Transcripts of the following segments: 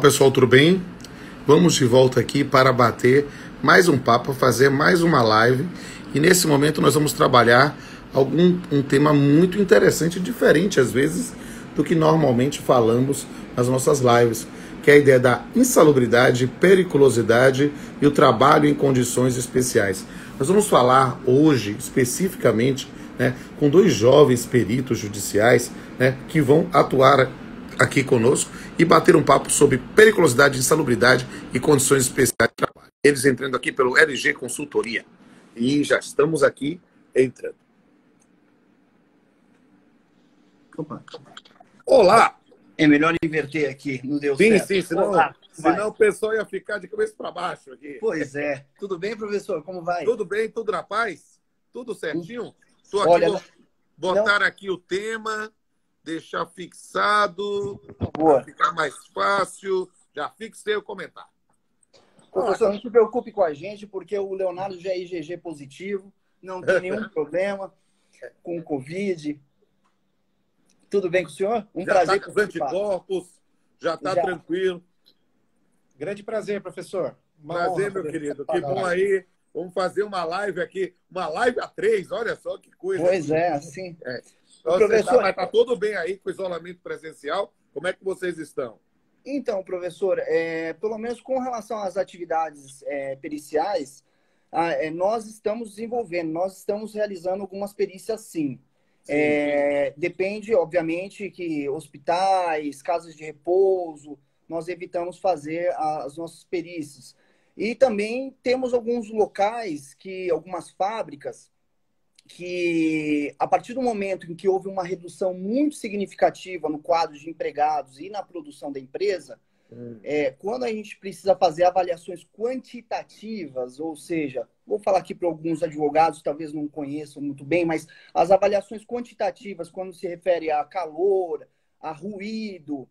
pessoal, tudo bem? Vamos de volta aqui para bater mais um papo, fazer mais uma live. E nesse momento nós vamos trabalhar um tema muito interessante, diferente às vezes do que normalmente falamos nas nossas lives, que é a ideia da insalubridade, periculosidade e o trabalho em condições especiais. Nós vamos falar hoje especificamente, com dois jovens peritos judiciais, que vão atuar aqui conosco e bater um papo sobre periculosidade, insalubridade e condições especiais de trabalho. Eles entrando aqui pelo LG Consultoria. E já estamos aqui entrando. Opa. Olá! É melhor inverter aqui, não deu certo. Sim, senão o pessoal ia ficar de cabeça para baixo aqui. Pois é. Tudo bem, professor? Como vai? Tudo bem, tudo na paz? Tudo certinho? Estou aqui, botar aqui o tema, deixar fixado, para ficar mais fácil. Já fixei o comentário. Professor, não se preocupe com a gente, porque o Leonardo já é IgG positivo, não tem nenhum problema com o Covid. Tudo bem com o senhor? Prazer. Já está com os anticorpos, já está tranquilo. Grande prazer, professor. Prazer, meu querido. Que bom aí. Vamos fazer uma live aqui, uma live a 3, olha só que coisa. Pois é, assim. Então, professor, está tudo bem aí com o isolamento presencial? Como é que vocês estão? Então, professor, pelo menos com relação às atividades periciais, nós estamos desenvolvendo, nós estamos realizando algumas perícias, sim. Depende, obviamente, que hospitais, casas de repouso, nós evitamos fazer as nossas perícias. E também temos alguns locais, algumas fábricas, que a partir do momento em que houve uma redução muito significativa no quadro de empregados e na produção da empresa, quando a gente precisa fazer avaliações quantitativas, ou seja, vou falar aqui para alguns advogados, talvez não conheçam muito bem, mas as avaliações quantitativas, quando se refere a calor, a ruído,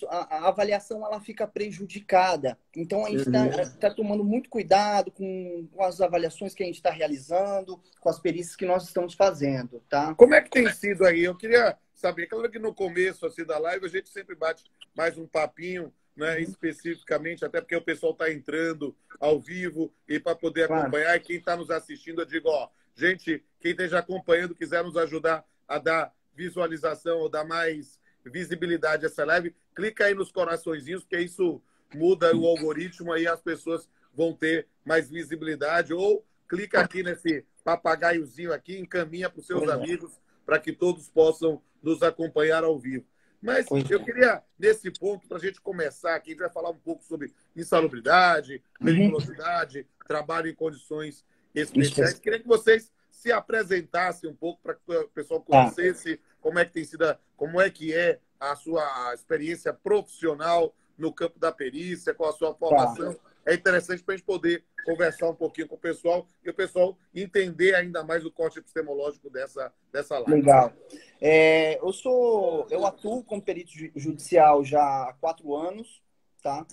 a avaliação ela fica prejudicada. Então, a gente está tomando muito cuidado com as avaliações que a gente está realizando, com as perícias que nós estamos fazendo, tá? Como é que tem sido aí? Eu queria saber, claro que no começo assim, da live a gente sempre bate mais um papinho, especificamente, até porque o pessoal está entrando ao vivo e para poder acompanhar. E quem está nos assistindo, eu digo, gente, quem esteja acompanhando, quiser nos ajudar a dar visualização ou dar mais visibilidade a essa live, clica aí nos coraçõezinhos, porque isso muda o algoritmo, aí as pessoas vão ter mais visibilidade, ou clica aqui nesse papagaiozinho aqui, encaminha para os seus amigos, para que todos possam nos acompanhar ao vivo. Mas eu queria, nesse ponto, para a gente começar aqui, a gente vai falar um pouco sobre insalubridade, periculosidade, trabalho em condições especiais. Queria que vocês se apresentassem um pouco para que o pessoal conhecesse como é que tem sido, como é que é a sua experiência profissional no campo da perícia, com a sua formação. É interessante para a gente poder conversar um pouquinho com o pessoal e o pessoal entender ainda mais o corte epistemológico dessa live. Legal. Eu atuo como perito judicial já há 4 anos, tá?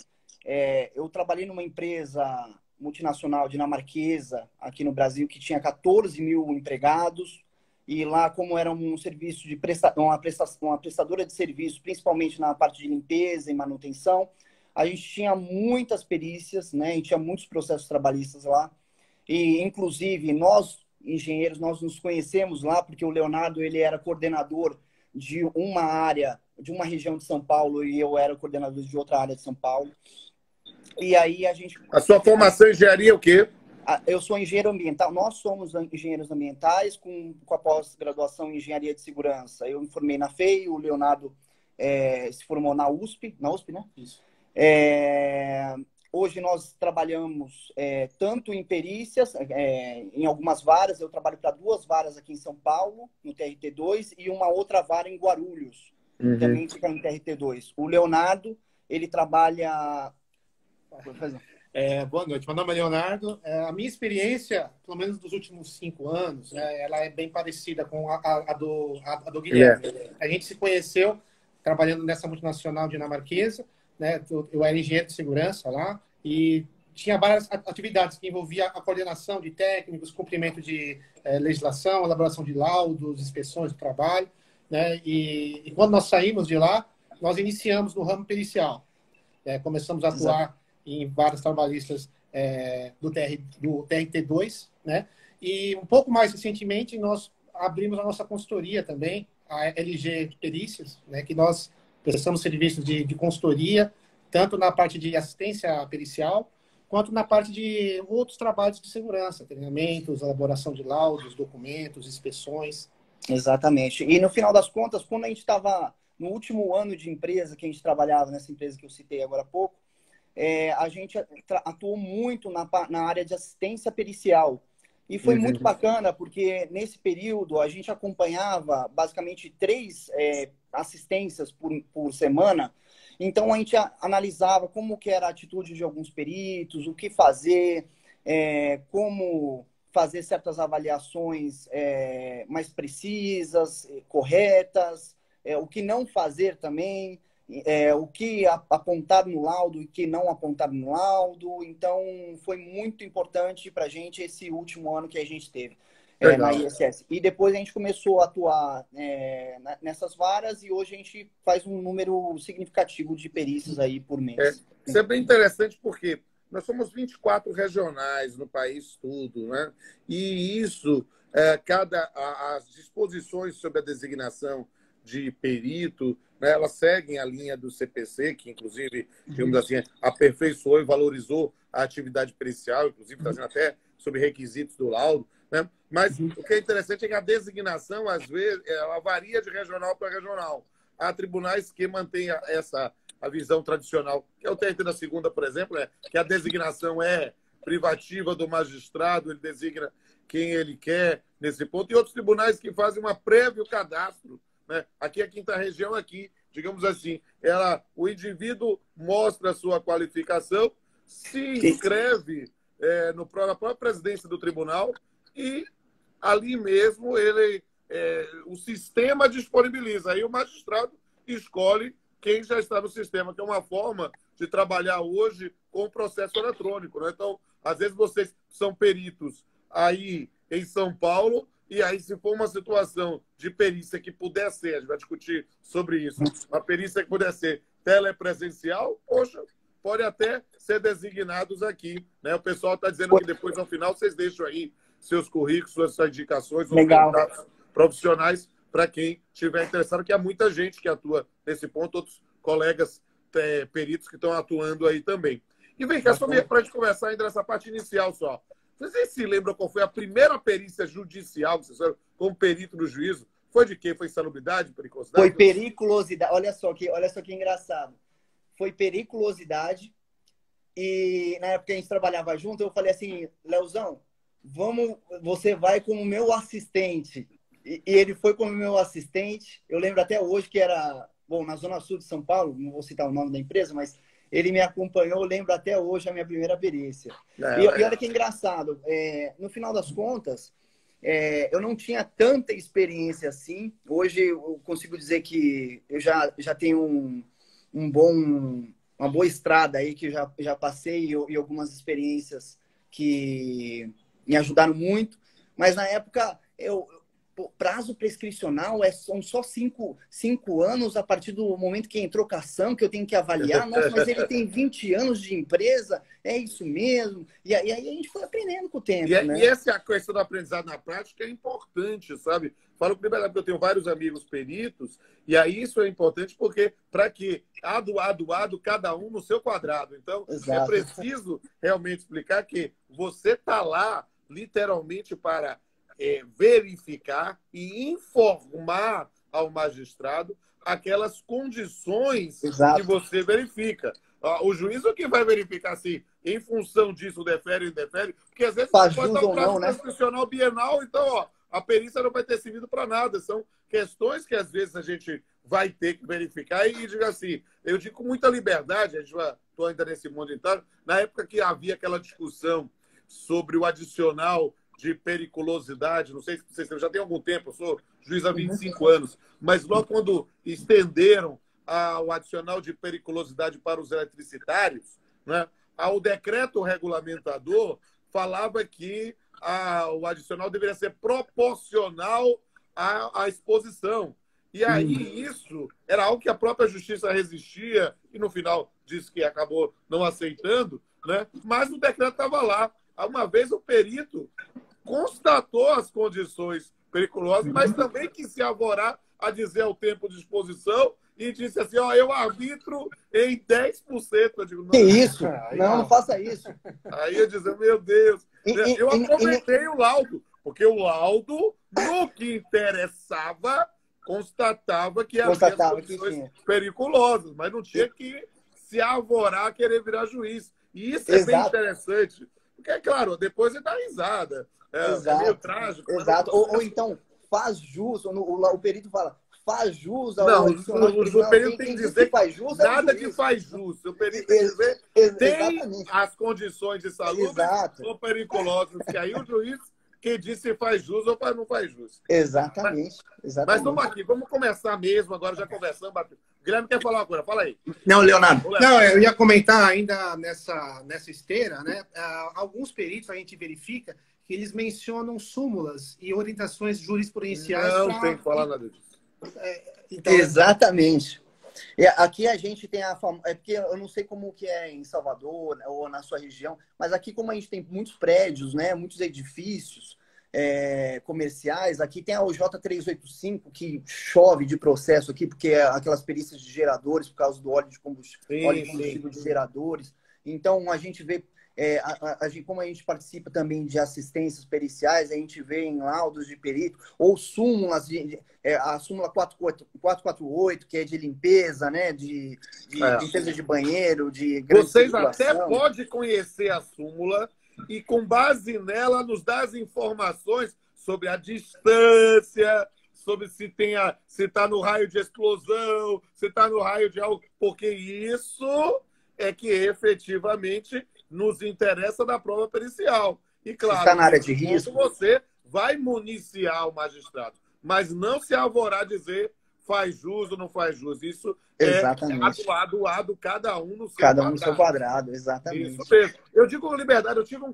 Eu trabalhei numa empresa multinacional dinamarquesa aqui no Brasil que tinha 14 mil empregados. E lá, como era um serviço de uma prestadora de serviço, principalmente na parte de limpeza e manutenção, a gente tinha muitas perícias, a gente tinha muitos processos trabalhistas lá. E, inclusive, nós, engenheiros, nós nos conhecemos lá, porque o Leonardo ele era coordenador de uma área, de uma região de São Paulo, e eu era coordenador de outra área de São Paulo. E aí a gente... A sua formação em engenharia é o quê? Eu sou engenheiro ambiental. Nós somos engenheiros ambientais com a pós-graduação em engenharia de segurança. Eu me formei na FEI, o Leonardo se formou na USP, né? Isso. Hoje nós trabalhamos tanto em perícias, em algumas varas. Eu trabalho para 2 varas aqui em São Paulo, no TRT2, e uma outra vara em Guarulhos, também fica no TRT2. O Leonardo, ele trabalha... Boa noite, meu nome é Leonardo. A minha experiência, pelo menos dos últimos 5 anos, ela é bem parecida com a do Guilherme. A gente se conheceu trabalhando nessa multinacional dinamarquesa, eu era engenheiro de segurança lá e tinha várias atividades que envolvia a coordenação de técnicos, cumprimento de legislação, elaboração de laudos, inspeções do trabalho, E quando nós saímos de lá, nós iniciamos no ramo pericial. começamos a atuar em várias trabalhistas do TRT2, né? E um pouco mais recentemente nós abrimos a nossa consultoria também, a LG Perícias, né? Que nós prestamos serviços de consultoria, tanto na parte de assistência pericial, quanto na parte de outros trabalhos de segurança, treinamentos, elaboração de laudos, documentos, inspeções. Exatamente. E no final das contas, quando a gente estava no último ano de empresa, que a gente trabalhava nessa empresa que eu citei agora há pouco, a gente atuou muito na área de assistência pericial. E foi muito bacana, porque nesse período a gente acompanhava basicamente 3 assistências por semana. Então a gente analisava como que era a atitude de alguns peritos, o que fazer, como fazer certas avaliações mais precisas, corretas, o que não fazer também, o que apontar no laudo e o que não apontar no laudo. Então, foi muito importante para a gente esse último ano que a gente teve na ISS. E depois a gente começou a atuar nessas varas e hoje a gente faz um número significativo de perícias aí por mês. Isso é bem interessante porque nós somos 24 regionais no país todo, né? E isso, as disposições sobre a designação de perito, né, elas seguem a linha do CPC, que inclusive, digamos assim, aperfeiçoou e valorizou a atividade pericial, inclusive trazendo até sobre requisitos do laudo, né? Mas o que é interessante é que a designação, às vezes, ela varia de regional para regional. Há tribunais que mantêm a visão tradicional, que é o TRT da segunda, por exemplo, que a designação é privativa do magistrado, ele designa quem ele quer nesse ponto, e outros tribunais que fazem uma prévio cadastro, né? Aqui, a quinta região, aqui, digamos assim, o indivíduo mostra a sua qualificação, se inscreve na própria presidência do tribunal e ali mesmo o sistema disponibiliza. Aí o magistrado escolhe quem já está no sistema, que é uma forma de trabalhar hoje com o processo eletrônico, né? Então, às vezes vocês são peritos aí em São Paulo, e aí se for uma situação de perícia que puder ser, a gente vai discutir sobre isso, uma perícia que puder ser telepresencial, poxa, pode até ser designados aqui, né? O pessoal está dizendo que depois, ao final, vocês deixam aí seus currículos, suas indicações, os contatos profissionais para quem estiver interessado, que há muita gente que atua nesse ponto, outros colegas peritos que estão atuando aí também. E vem cá, só para a gente conversar ainda nessa parte inicial só. Vocês se lembram qual foi a primeira perícia judicial que vocês fizeram como perito no juízo? Foi de quê? Foi insalubridade, periculosidade? Foi periculosidade. Olha só que engraçado. Foi periculosidade. E na época que a gente trabalhava junto, eu falei assim, Leozão, você vai como meu assistente. E ele foi como meu assistente. Eu lembro até hoje que era, na Zona Sul de São Paulo, não vou citar o nome da empresa, mas ele me acompanhou, eu lembro até hoje a minha primeira perícia. E olha que engraçado, no final das contas, eu não tinha tanta experiência assim. Hoje eu consigo dizer que eu já tenho uma boa estrada aí, que eu já passei e algumas experiências que me ajudaram muito. Mas na época, prazo prescricional são só 5 anos a partir do momento que entrou cação, que eu tenho que avaliar. Nossa, mas ele tem 20 anos de empresa, é isso mesmo. E aí a gente foi aprendendo com o tempo, né? E essa é a questão do aprendizado na prática, é importante, sabe? Falo com liberdade, porque eu tenho vários amigos peritos, e aí isso é importante porque, para que cada um no seu quadrado. Então, é preciso realmente explicar que você está lá, literalmente, para verificar e informar ao magistrado aquelas condições que você verifica. O juiz é o que vai verificar se, em função disso, defere ou indefere, porque às vezes pode dar um prazo prescricional bienal, então a perícia não vai ter servido para nada. São questões que às vezes a gente vai ter que verificar e diga assim, eu digo com muita liberdade, estou ainda nesse mundo interno, na época que havia aquela discussão sobre o adicional de periculosidade, não sei se vocês já tem algum tempo, eu sou juiz há 25 anos, mas logo quando estenderam o adicional de periculosidade para os eletricitários, né, o decreto regulamentador falava que o adicional deveria ser proporcional à exposição. E aí isso era algo que a própria justiça resistia e no final disse que acabou não aceitando, né? Mas o decreto estava lá. Uma vez o perito constatou as condições periculosas, mas também quis se arvorar a dizer o tempo de exposição e disse assim, ó, eu arbitro em 10%. Eu digo, não, que isso? Não faça isso. Aí eu dizia, meu Deus. Eu aproveitei o laudo, porque o laudo, no que interessava, constatava que havia condições periculosas, mas não tinha que se arvorar, querer virar juiz. E isso é bem interessante. Porque, é claro, depois ele dá risada. É meio trágico. Exato. Ou então, faz jus, o perito fala, faz jus ao não, o perito tem que dizer faz jus, nada que faz jus. O perito tem que dizer tem as condições de saúde ou periculosas, que aí o juiz que diz se faz jus ou não faz jus. Exatamente. Mas vamos aqui, vamos começar mesmo, agora já conversando. O Guilherme quer falar agora, fala aí. Não, Leonardo. Não, eu ia comentar ainda nessa esteira, né? Alguns peritos a gente verifica que eles mencionam súmulas e orientações jurisprudenciais. Não tem que falar nada disso. Então, exatamente. Aqui a gente tem porque eu não sei como que é em Salvador ou na sua região, mas aqui como a gente tem muitos prédios, né, muitos edifícios comerciais, aqui tem a OJ 385 que chove de processo aqui, porque é aquelas perícias de geradores por causa do óleo de combustível de geradores. Então a gente vê como a gente participa também de assistências periciais, a gente vê em laudos de perito, ou súmulas, a súmula 448, que é de limpeza, né? De limpeza de banheiro, de vocês até podem conhecer a súmula e, com base nela, nos dar as informações sobre a distância, sobre se está no raio de explosão, se está no raio de algo, porque isso é que efetivamente nos interessa da prova pericial. E, claro, está na área de risco, você vai municiar o magistrado, mas não se arvorar dizer faz jus ou não faz jus. Isso exatamente. É atuado cada um no seu quadrado. No seu quadrado, exatamente. Isso mesmo. Eu digo com liberdade, eu tive um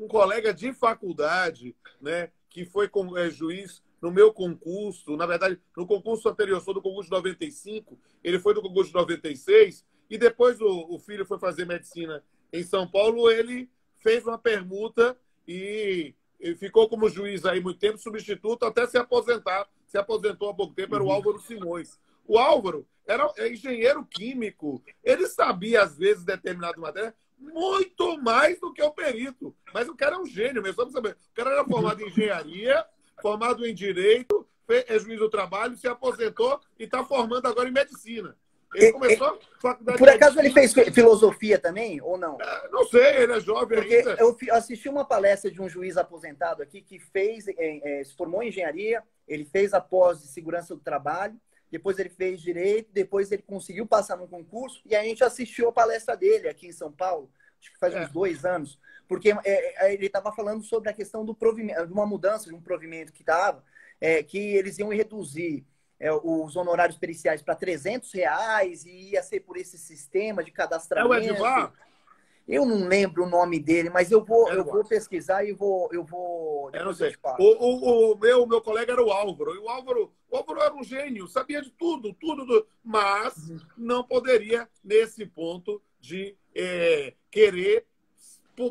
colega de faculdade, né, que foi juiz no meu concurso, na verdade, no concurso anterior, sou do concurso de 95, ele foi do concurso de 96, e depois o filho foi fazer medicina em São Paulo, ele fez uma permuta e ficou como juiz aí muito tempo, substituto, até se aposentar. Se aposentou há pouco tempo, era o Álvaro Simões. O Álvaro era engenheiro químico. Ele sabia, às vezes, determinada matéria, muito mais do que o perito. Mas o cara é um gênio mesmo, só para saber. O cara era formado em engenharia, formado em direito, é juiz do trabalho, se aposentou e está formando agora em medicina. Ele começou a faculdade. Por acaso ele fez filosofia também, ou não? Não sei, ele é jovem ainda. Eu assisti uma palestra de um juiz aposentado aqui que se formou em engenharia, ele fez a pós de segurança do trabalho, depois ele fez direito, depois ele conseguiu passar num concurso, e a gente assistiu a palestra dele aqui em São Paulo, acho que faz uns 2 anos, porque ele estava falando sobre a questão do provimento, de uma mudança de um provimento que estava, que eles iam reduzir os honorários periciais para R$300 e ia ser por esse sistema de cadastramento. É o Edivar? Eu não lembro o nome dele, mas eu vou pesquisar e vou eu não sei. O meu colega era o Álvaro. E o Álvaro era um gênio, sabia de tudo, mas não poderia, nesse ponto, de querer,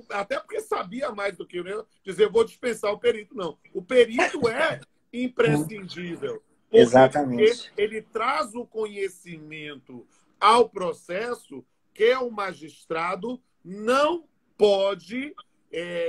até porque sabia mais do que eu, dizer, vou dispensar o perito. Não. O perito é imprescindível. Exatamente. Porque ele traz o conhecimento ao processo que o magistrado não pode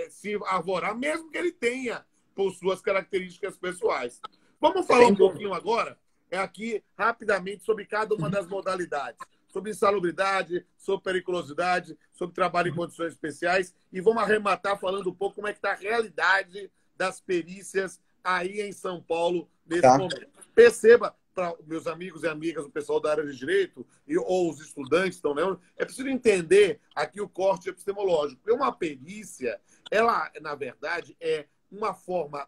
se arvorar, mesmo que ele tenha por suas características pessoais. Vamos falar um pouquinho agora, aqui rapidamente, sobre cada uma das modalidades. Sobre insalubridade, sobre periculosidade, sobre trabalho em condições especiais. E vamos arrematar falando um pouco como é que está a realidade das perícias aí em São Paulo nesse momento. Perceba, para meus amigos e amigas, o pessoal da área de direito, ou os estudantes estão lendo, é preciso entender aqui o corte epistemológico. Porque uma perícia, ela, na verdade, é uma forma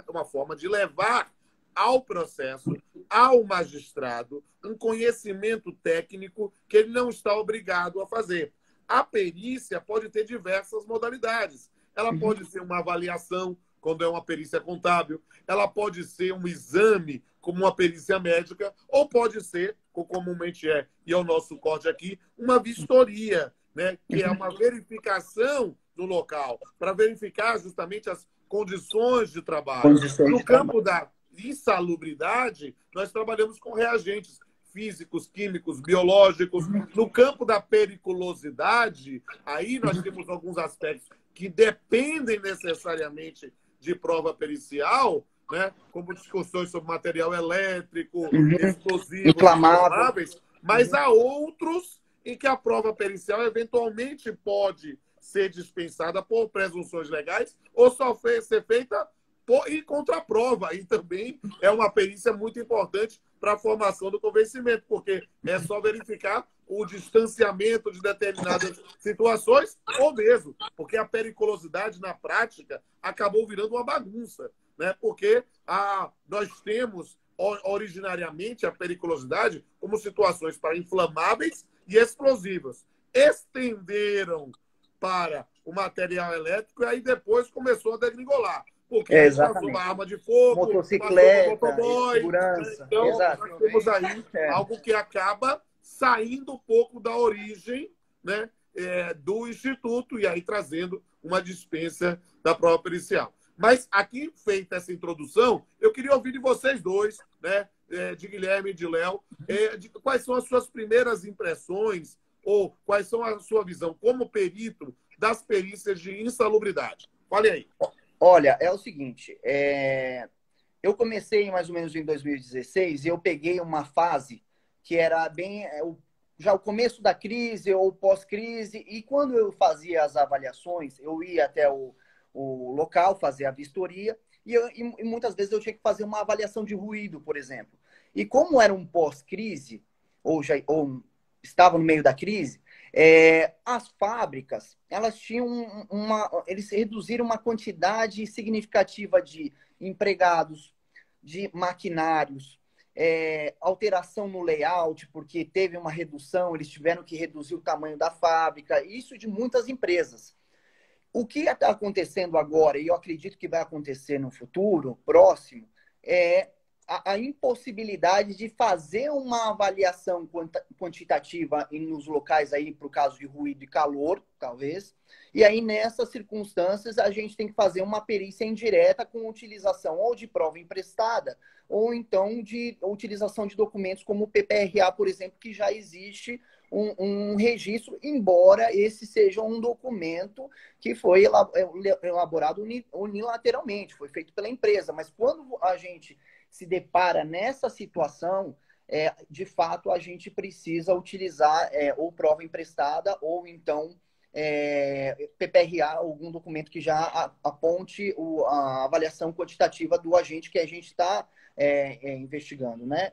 uma forma de levar ao processo, ao magistrado, um conhecimento técnico que ele não está obrigado a fazer. A perícia pode ter diversas modalidades. Ela pode ser uma avaliação quando é uma perícia contábil, ela pode ser um exame, como uma perícia médica, ou pode ser, como comumente é, e é o nosso corte aqui, uma vistoria, né? Que é uma verificação do local, para verificar justamente as condições de trabalho. No campo da insalubridade, nós trabalhamos com reagentes físicos, químicos, biológicos. No campo da periculosidade, aí nós temos alguns aspectos que dependem necessariamente de prova pericial, né? Como discussões sobre material elétrico, explosivos, inflamáveis, mas há outros em que a prova pericial eventualmente pode ser dispensada por presunções legais ou só ser feita e contraprova. E também é uma perícia muito importante para a formação do convencimento, porque é só verificar o distanciamento de determinadas situações ou mesmo, porque a periculosidade na prática acabou virando uma bagunça, né? Porque nós temos originariamente a periculosidade como situações para inflamáveis e explosivas. Estenderam para o material elétrico e aí depois começou a degringolar. Porque passou uma arma de fogo, motocicleta, motoboy, segurança. Então, Exato. nós temos aí algo que acaba saindo um pouco da origem, né, do Instituto e aí trazendo uma dispensa da prova pericial. Mas aqui, feita essa introdução, eu queria ouvir de vocês dois, né, de Guilherme e de Léo, quais são as suas primeiras impressões ou quais são a sua visão como perito das perícias de insalubridade. Fale aí. Olha, é o seguinte, eu comecei mais ou menos em 2016 e eu peguei uma fase que era bem já o começo da crise ou pós-crise, e quando eu fazia as avaliações, eu ia até o local, fazer a vistoria, e muitas vezes eu tinha que fazer uma avaliação de ruído, por exemplo. E como era um pós-crise, ou estava no meio da crise, as fábricas, elas tinham eles reduziram uma quantidade significativa de empregados, de maquinários, alteração no layout, porque teve uma redução, eles tiveram que reduzir o tamanho da fábrica, isso de muitas empresas. O que está acontecendo agora, e eu acredito que vai acontecer no futuro próximo, é a impossibilidade de fazer uma avaliação quantitativa nos locais aí, para o caso de ruído e calor, talvez. E aí, nessas circunstâncias, a gente tem que fazer uma perícia indireta com utilização ou de prova emprestada, ou então de utilização de documentos como o PPRA, por exemplo, que já existe um registro, embora esse seja um documento que foi elaborado unilateralmente, foi feito pela empresa. Mas quando a gente se depara nessa situação, de fato, a gente precisa utilizar ou prova emprestada ou então PPRA, algum documento que já aponte a avaliação quantitativa do agente que a gente está investigando, né?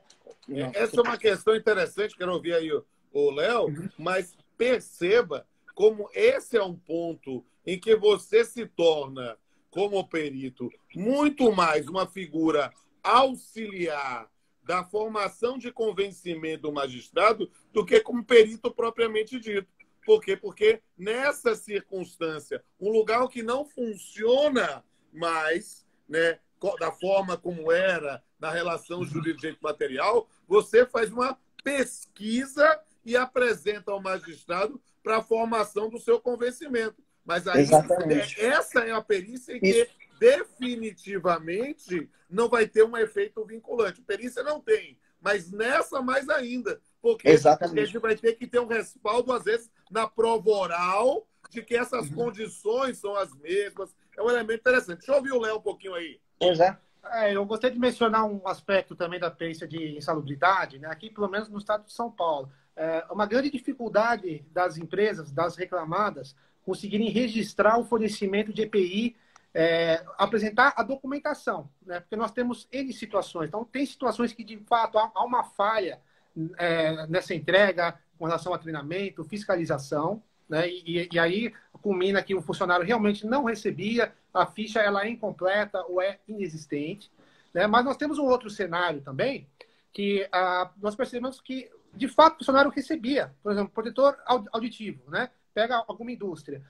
Essa é uma questão interessante, quero ouvir aí o Léo, mas perceba como esse é um ponto em que você se torna, como perito, muito mais uma figura auxiliar da formação de convencimento do magistrado do que como perito propriamente dito. Por quê? Porque nessa circunstância, um lugar que não funciona mais, né, da forma como era na relação jurídico-material, você faz uma pesquisa e apresenta ao magistrado para a formação do seu convencimento. Mas aí, essa é a perícia em que definitivamente não vai ter um efeito vinculante. Perícia não tem, mas nessa mais ainda. Porque a gente vai ter que ter um respaldo, às vezes, na prova oral, de que essas condições são as mesmas. É um elemento interessante. Deixa eu ouvir o Léo um pouquinho aí. Eu gostaria de mencionar um aspecto também da perícia de insalubridade, né? Aqui, pelo menos no estado de São Paulo. Uma grande dificuldade das empresas, das reclamadas, conseguirem registrar o fornecimento de EPI, apresentar a documentação, né? Porque nós temos N situações. Então, tem situações que, de fato, há uma falha nessa entrega com relação a treinamento, fiscalização, né? E aí culmina que o funcionário realmente não recebia, a ficha ela é incompleta ou é inexistente, né? Mas nós temos um outro cenário também, que nós percebemos que, de fato, o funcionário recebia, por exemplo, protetor auditivo, né? Pega alguma indústria.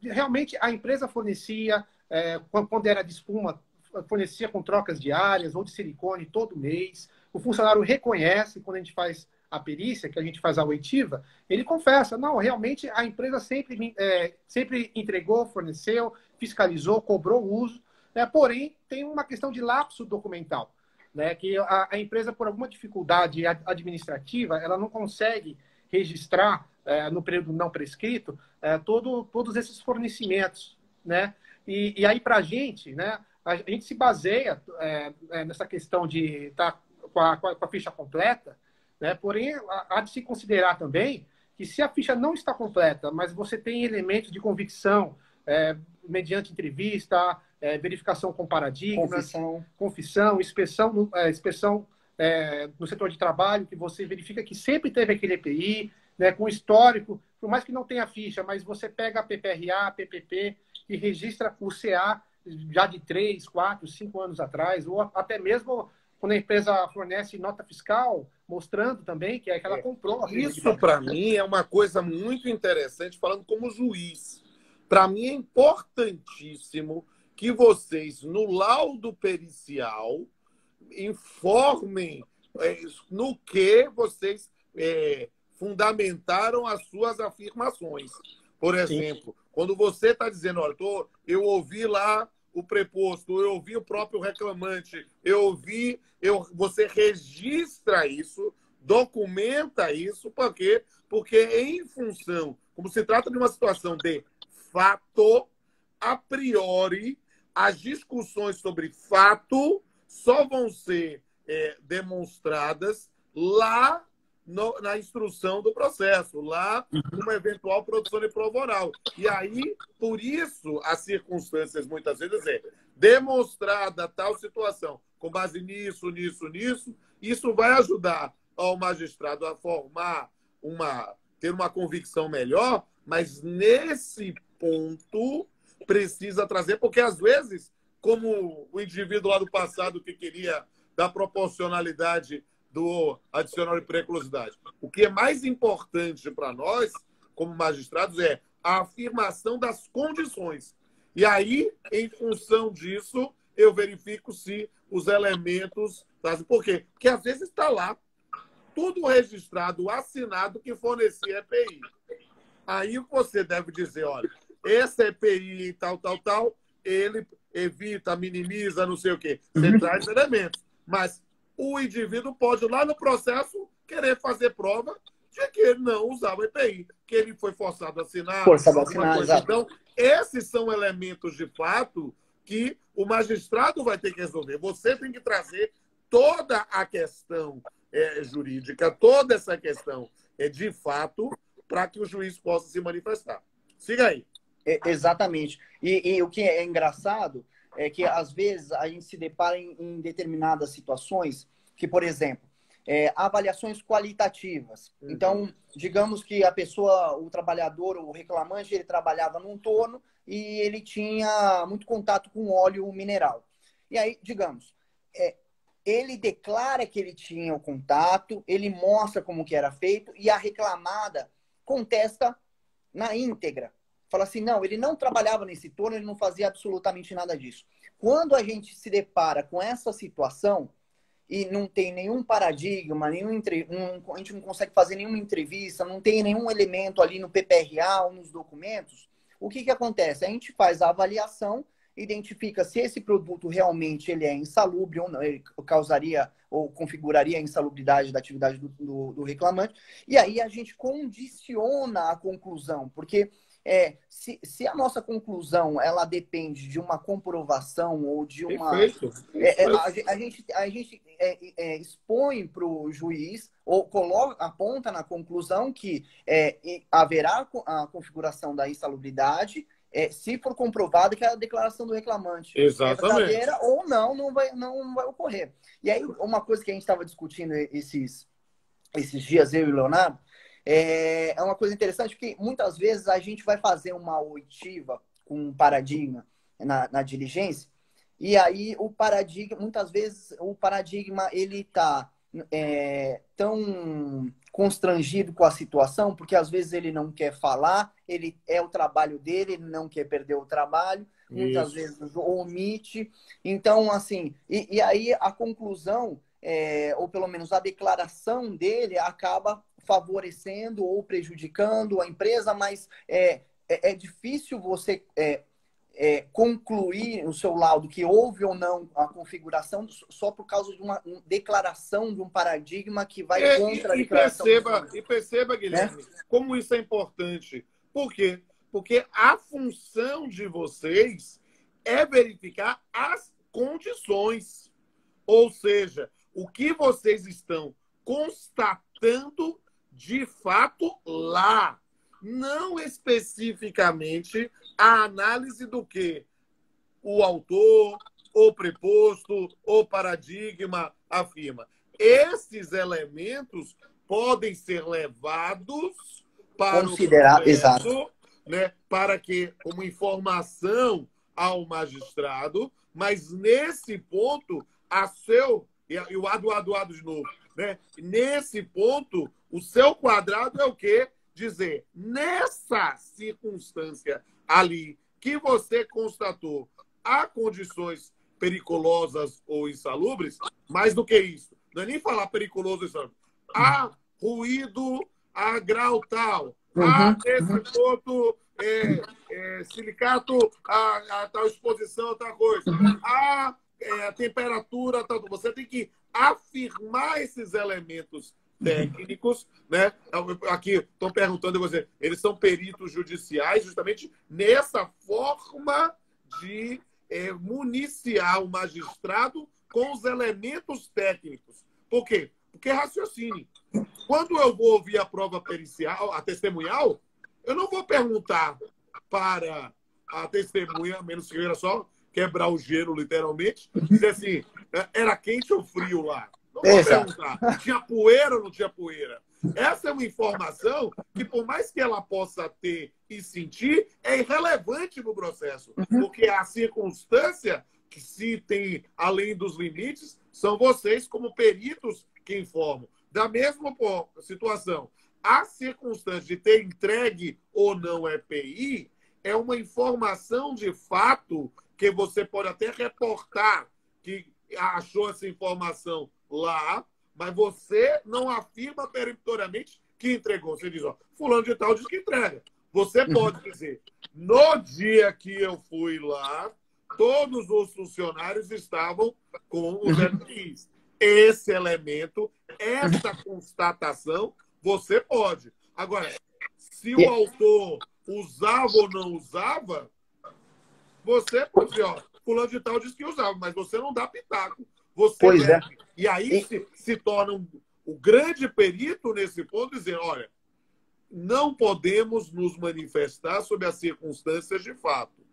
Realmente a empresa fornecia, quando era de espuma, fornecia com trocas diárias ou de silicone todo mês. O funcionário reconhece quando a gente faz a perícia, que a gente faz a oitiva, ele confessa, não, realmente a empresa sempre entregou, forneceu, fiscalizou, cobrou o uso, porém tem uma questão de lapso documental, né, que a empresa, por alguma dificuldade administrativa, ela não consegue registrar no período não prescrito todos esses fornecimentos, né? E aí, para né, a gente se baseia nessa questão de estar com a ficha completa, né? Porém, há de se considerar também que se a ficha não está completa, mas você tem elementos de convicção, mediante entrevista, verificação com paradigmas, confissão, inspeção no setor de trabalho, que você verifica que sempre teve aquele EPI, né, com histórico, por mais que não tenha ficha, mas você pega a PPRA, PPP e registra o CA já de 3, 4, 5 anos atrás, ou até mesmo quando a empresa fornece nota fiscal, mostrando também que ela comprou. Isso, para mim, é uma coisa muito interessante, falando como juiz. Para mim, é importantíssimo que vocês, no laudo pericial, informem no que vocês fundamentaram as suas afirmações. Por exemplo, quando você está dizendo, olha, eu ouvi lá o preposto, eu ouvi o próprio reclamante, você registra isso, documenta isso, por quê? Porque em função, como se trata de uma situação de fato, a priori, as discussões sobre fato só vão ser demonstradas lá na instrução do processo, lá numa eventual produção de prova oral. E aí, por isso, as circunstâncias, muitas vezes, demonstrada tal situação, com base nisso, isso vai ajudar ao magistrado a formar ter uma convicção melhor, mas nesse ponto precisa trazer, porque às vezes, como o indivíduo lá do passado que queria dar proporcionalidade do adicional de periculosidade. O que é mais importante para nós, como magistrados, é a afirmação das condições. E aí, em função disso, eu verifico se os elementos... Por quê? Porque às vezes está lá, tudo registrado, assinado, que fornecia EPI. Aí você deve dizer, olha, esse EPI tal, ele evita, minimiza, não sei o quê. Você traz elementos. Mas o indivíduo pode, lá no processo, querer fazer prova de que ele não usava EPI, que ele foi forçado a assinar. Então, esses são elementos de fato que o magistrado vai ter que resolver. Você tem que trazer toda a questão jurídica, toda essa questão de fato, para que o juiz possa se manifestar. Siga aí. Exatamente. E o que é engraçado é que, às vezes, a gente se depara em determinadas situações que, por exemplo, avaliações qualitativas. Então, digamos que a pessoa, o trabalhador, o reclamante, ele trabalhava num torno e ele tinha muito contato com óleo mineral. E aí, digamos, ele declara que ele tinha o contato, ele mostra como que era feito e a reclamada contesta na íntegra. Fala assim, não, ele não trabalhava nesse torno, ele não fazia absolutamente nada disso. Quando a gente se depara com essa situação e não tem nenhum paradigma, a gente não consegue fazer nenhuma entrevista, não tem nenhum elemento ali no PPRA ou nos documentos, o que acontece? A gente faz a avaliação, identifica se esse produto realmente ele é insalubre ou não, ele causaria ou configuraria a insalubridade da atividade do reclamante, e aí a gente condiciona a conclusão, porque se a nossa conclusão ela depende de uma comprovação ou de uma... A gente expõe para o juiz ou aponta na conclusão que haverá a configuração da insalubridade se for comprovado que a declaração do reclamante é verdadeira ou não vai ocorrer. E aí, uma coisa que a gente estava discutindo esses dias, eu e o Leonardo, é uma coisa interessante, porque muitas vezes a gente vai fazer uma oitiva com um paradigma na diligência, e aí muitas vezes o paradigma ele está tão constrangido com a situação, porque às vezes ele não quer falar, ele é o trabalho dele, ele não quer perder o trabalho, muitas vezes omite. Então, assim, e aí a conclusão, ou pelo menos a declaração dele acaba favorecendo ou prejudicando a empresa, mas é difícil você concluir o seu laudo que houve ou não a configuração só por causa de uma declaração de um paradigma que vai contra a declaração. E perceba, Guilherme, como isso é importante. Por quê? Porque a função de vocês é verificar as condições. Ou seja, o que vocês estão constatando de fato lá. Não especificamente a análise do que o autor, o preposto, o paradigma afirma. Esses elementos podem ser levados para o processo, né, para que, como informação ao magistrado, mas nesse ponto, e o ado de novo, né? Nesse ponto, o seu quadrado é o quê? Dizer, nessa circunstância ali que você constatou, há condições periculosas ou insalubres, mais do que isso. Não é nem falar periculoso ou insalubre. Há ruído a grau tal. Há nesse ponto silicato a tal exposição, tal coisa. Há a temperatura, tal. Você tem que afirmar esses elementos técnicos, né? Aqui estão perguntando a você, eles são peritos judiciais justamente nessa forma de municiar o magistrado com os elementos técnicos. Por quê? Porque raciocine. Quando eu vou ouvir a prova pericial, a testemunhal, eu não vou perguntar para a testemunha, menos que queira só quebrar o gelo, literalmente, dizer assim, era quente ou frio lá? Não vou perguntar. Tinha poeira ou não tinha poeira? Essa é uma informação que, por mais que ela possa ter e sentir, é irrelevante no processo. Porque a circunstância que se tem além dos limites são vocês, como peritos, que informam. Da mesma situação, a circunstância de ter entregue ou não EPI é uma informação de fato que você pode até reportar que achou essa informação lá, mas você não afirma peremptoriamente que entregou. Você diz, ó, fulano de tal diz que entrega. Você pode dizer, no dia que eu fui lá, todos os funcionários estavam com os EPIs. Esse elemento, essa constatação, você pode. Agora, se o autor usava ou não usava, você pode dizer, ó, fulano de tal diz que usava, mas você não dá pitaco. Você deve. E aí se torna o grande perito nesse ponto, dizer, olha, não podemos nos manifestar sobre as circunstâncias de fato.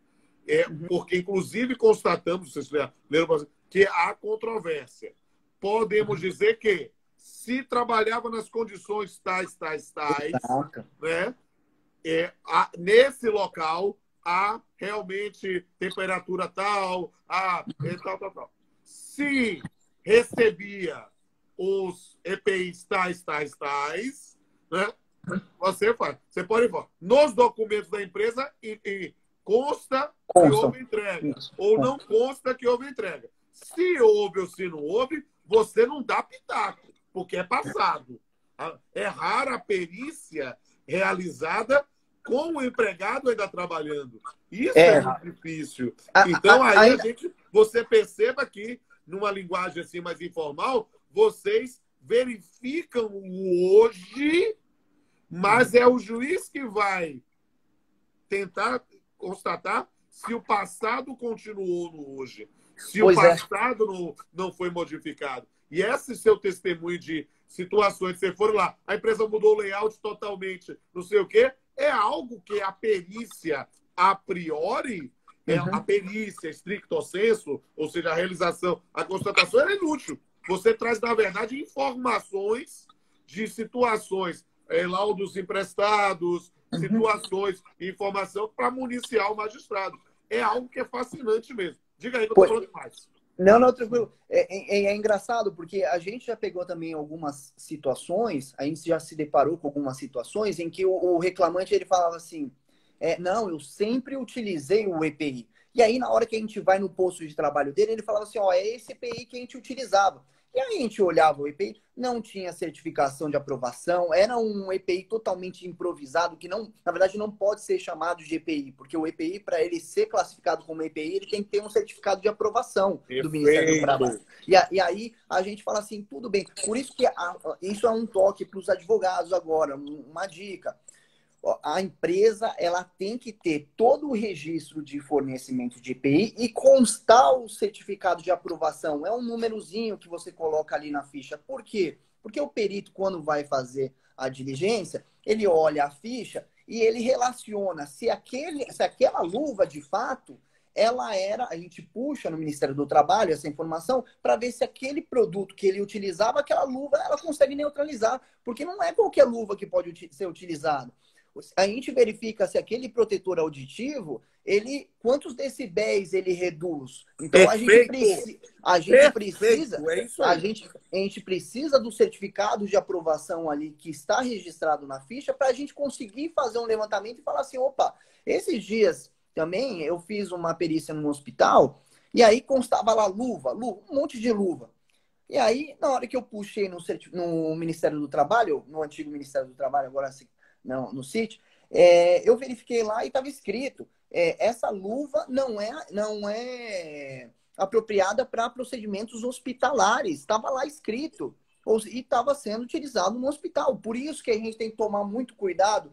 Porque, inclusive, constatamos, vocês leram, que há controvérsia. Podemos dizer que, se trabalhava nas condições tais, né, nesse local, há realmente temperatura tal, tal. Se recebia os EPIs tais, né, você faz. Você pode falar. Nos documentos da empresa consta que houve entrega. Ou não consta que houve entrega. Se houve ou se não houve, você não dá pitaco, porque é passado. É rara a perícia realizada com o empregado ainda trabalhando. Isso é muito difícil. Então, aí você perceba que, numa linguagem assim mais informal, vocês verificam o hoje, mas é o juiz que vai tentar constatar se o passado continuou no hoje, se o passado não foi modificado. E esse seu testemunho de situações, você for lá, a empresa mudou o layout totalmente, não sei o quê, é algo que a perícia, a priori, a perícia, stricto sensu, ou seja, a realização, a constatação, é inútil. Você traz, na verdade, informações de situações, laudos emprestados, situações, informação para municiar o magistrado. É algo que é fascinante mesmo. Diga aí que eu estou falando mais. Não, não, tranquilo. É engraçado, porque a gente já pegou também algumas situações, a gente já se deparou com algumas situações em que o reclamante ele falava assim, não, eu sempre utilizei o EPI. E aí, na hora que a gente vai no posto de trabalho dele, ele falava assim, ó, é esse EPI que a gente utilizava. E aí a gente olhava o EPI, não tinha certificação de aprovação, era um EPI totalmente improvisado, que não, na verdade não pode ser chamado de EPI, porque o EPI, para ele ser classificado como EPI, ele tem que ter um certificado de aprovação do Ministério do Trabalho. E aí a gente fala assim, tudo bem. Por isso que isso é um toque para os advogados agora, uma dica. A empresa ela tem que ter todo o registro de fornecimento de EPI e constar o certificado de aprovação. É um númerozinho que você coloca ali na ficha. Por quê? Porque o perito, quando vai fazer a diligência, ele olha a ficha e ele relaciona se aquela luva, de fato, ela era... A gente puxa no Ministério do Trabalho essa informação para ver se aquele produto que ele utilizava, aquela luva, ela consegue neutralizar. Porque não é qualquer luva que pode ser utilizada. A gente verifica se aquele protetor auditivo, quantos decibéis ele reduz. Então a gente precisa do certificado de aprovação ali que está registrado na ficha para a gente conseguir fazer um levantamento e falar assim, opa, esses dias também eu fiz uma perícia no hospital e aí constava lá luva, um monte de luva. E aí, na hora que eu puxei no Ministério do Trabalho, no antigo Ministério do Trabalho, agora não, no CIT, eu verifiquei lá e estava escrito, essa luva não é apropriada para procedimentos hospitalares. Estava lá escrito. E estava sendo utilizado no hospital. Por isso que a gente tem que tomar muito cuidado.